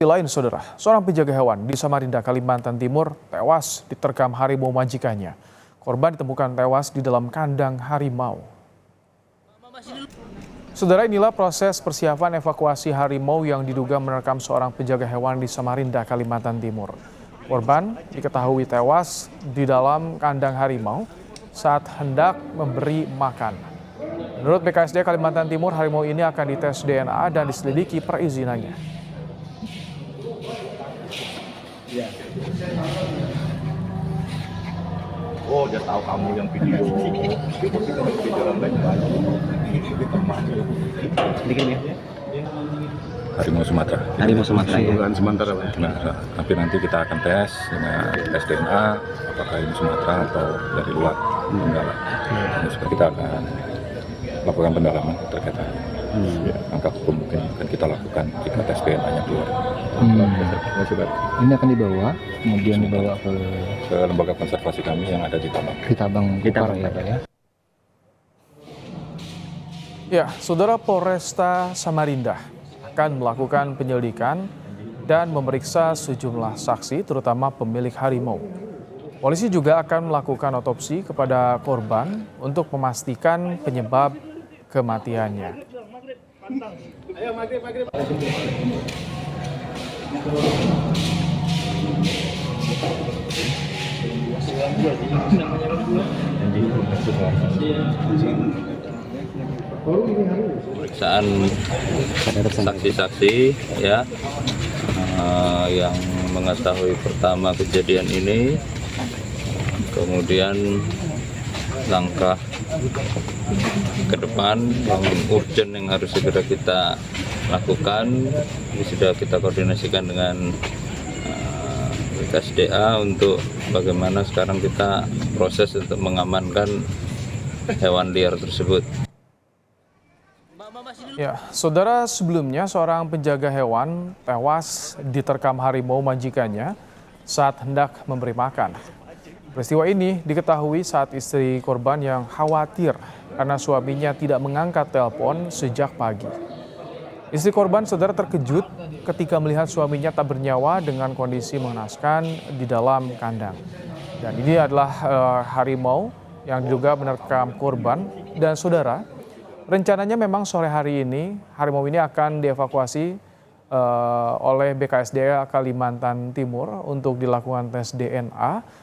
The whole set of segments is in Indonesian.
Lain, saudara, seorang penjaga hewan di Samarinda, Kalimantan Timur tewas diterkam harimau majikannya. Korban ditemukan tewas di dalam kandang harimau. Saudara, inilah proses persiapan evakuasi harimau yang diduga menerkam seorang penjaga hewan di Samarinda, Kalimantan Timur. Korban diketahui tewas di dalam kandang harimau saat hendak memberi makan. Menurut BKSD Kalimantan Timur, harimau ini akan dites DNA dan diselidiki perizinannya. Oh, dia tahu kamu yang video yang Sedikit ya. Harimau Sumatera. Harimau Sumatera ya. Bukan Sumatera, Pak. Nah, tapi nanti kita akan tes dengan tes DNA apakah ini Sumatera atau dari luar Tenggara. Nah, kita akan lakukan pendalaman terkait hal ini. Ya, langkah hukum mungkin akan kita lakukan jika tes DNA-nya keluar. Ini akan dibawa, kemudian dibawa ke lembaga konservasi kami yang ada di Tabang. Di Tabang ya Pak ya. Ya, Saudara, Polresta Samarinda akan melakukan penyelidikan dan memeriksa sejumlah saksi, terutama pemilik harimau. Polisi juga akan melakukan otopsi kepada korban untuk memastikan penyebab kematiannya. Pemeriksaan saksi-saksi ya yang mengetahui pertama kejadian ini, kemudian langkah ke depan yang urgent yang harus segera kita lakukan. Ini sudah kita koordinasikan dengan BKSDA untuk bagaimana sekarang kita proses untuk mengamankan hewan liar tersebut. Ya, saudara, sebelumnya seorang penjaga hewan tewas diterkam harimau majikannya saat hendak memberi makan. Peristiwa ini diketahui saat istri korban yang khawatir karena suaminya tidak mengangkat telepon sejak pagi. Istri korban, saudara, terkejut ketika melihat suaminya tak bernyawa dengan kondisi mengenaskan di dalam kandang. Dan ini adalah harimau yang diduga menerkam korban. Dan saudara, rencananya memang sore hari ini harimau ini akan dievakuasi oleh BKSDA Kalimantan Timur untuk dilakukan tes DNA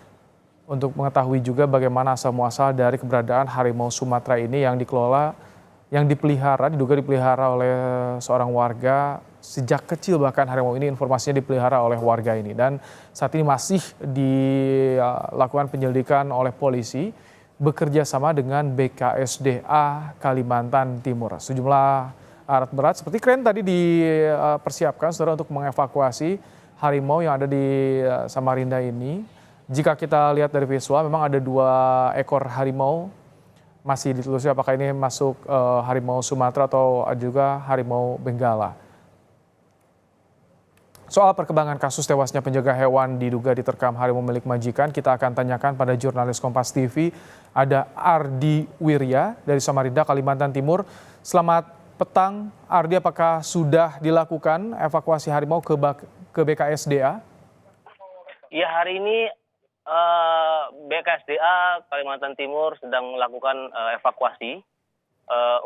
untuk mengetahui juga bagaimana asal muasal dari keberadaan harimau Sumatera ini yang diduga dipelihara oleh seorang warga sejak kecil. Bahkan harimau ini informasinya dipelihara oleh warga ini, dan saat ini masih dilakukan penyelidikan oleh polisi bekerja sama dengan BKSDA Kalimantan Timur. Sejumlah alat berat seperti kren tadi dipersiapkan, saudara, untuk mengevakuasi harimau yang ada di Samarinda ini. Jika kita lihat dari visual, memang ada 2 ekor harimau. Masih ditelusuri apakah ini masuk harimau Sumatera atau juga harimau Benggala. Soal perkembangan kasus tewasnya penjaga hewan diduga diterkam harimau milik majikan, kita akan tanyakan pada jurnalis Kompas TV, ada Ardi Wirya dari Samarinda, Kalimantan Timur. Selamat petang, Ardi, apakah sudah dilakukan evakuasi harimau ke BKSDA? Ya, hari ini BKSDA Kalimantan Timur sedang melakukan evakuasi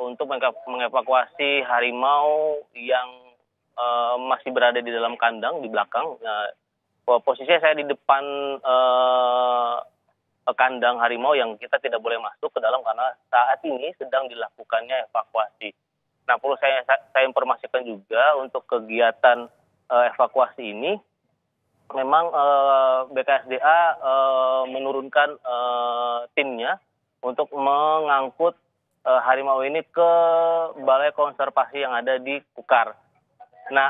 untuk mengevakuasi harimau yang masih berada di dalam kandang di belakang. Posisinya saya di depan kandang harimau yang kita tidak boleh masuk ke dalam karena saat ini sedang dilakukannya evakuasi. Nah, perlu saya informasikan juga untuk kegiatan evakuasi ini, memang BKSDA menurunkan timnya untuk mengangkut harimau ini ke Balai Konservasi yang ada di Kukar. Nah,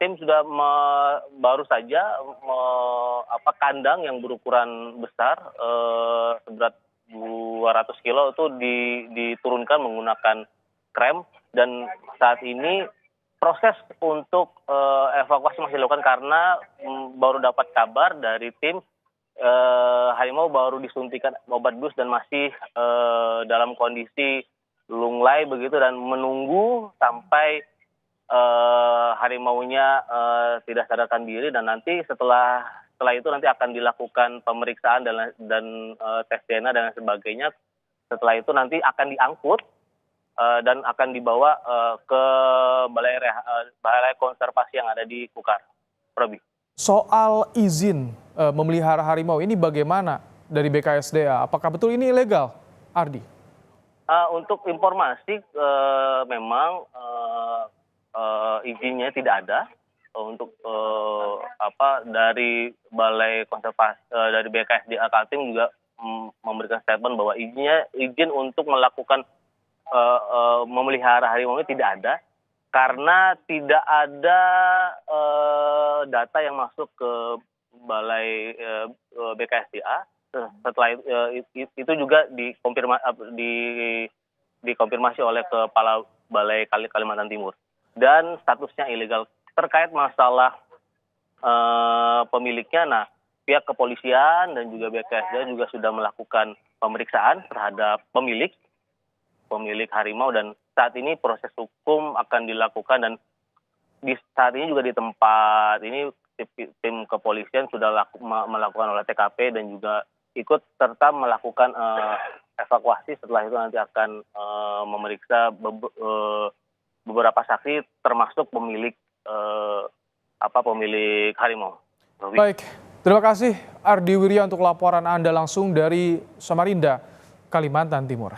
tim sudah baru saja kandang yang berukuran besar seberat 200 kilo itu diturunkan menggunakan krem, dan saat ini proses untuk evakuasi masih dilakukan karena baru dapat kabar dari tim harimau baru disuntikan obat bius dan masih dalam kondisi lunglai begitu, dan menunggu sampai harimaunya tidak sadarkan diri, dan nanti setelah itu nanti akan dilakukan pemeriksaan dan tes DNA dan lain sebagainya. Setelah itu nanti akan diangkut dan akan dibawa ke balai konservasi yang ada di Kukar. Robi. Soal izin memelihara harimau ini bagaimana dari BKSDA? Apakah betul ini ilegal, Ardi? Untuk informasi memang izinnya tidak ada untuk dari Balai Konservasi dari BKSDA Kaltim juga memberikan statement bahwa izin untuk melakukan memelihara harimau ini tidak ada karena tidak ada data yang masuk ke Balai BKSDA. Setelah itu juga dikonfirmasi oleh Kepala Balai Kalimantan Timur. Dan statusnya ilegal. Terkait masalah pemiliknya, nah pihak kepolisian dan juga BKSDA juga sudah melakukan pemeriksaan terhadap pemilik harimau, dan saat ini proses hukum akan dilakukan, dan saat ini juga di tempat ini tim kepolisian sudah melakukan olah TKP dan juga ikut serta melakukan evakuasi. Setelah itu nanti akan memeriksa beberapa saksi termasuk pemilik harimau. Baik, terima kasih Ardi Wirya untuk laporan Anda langsung dari Samarinda, Kalimantan Timur.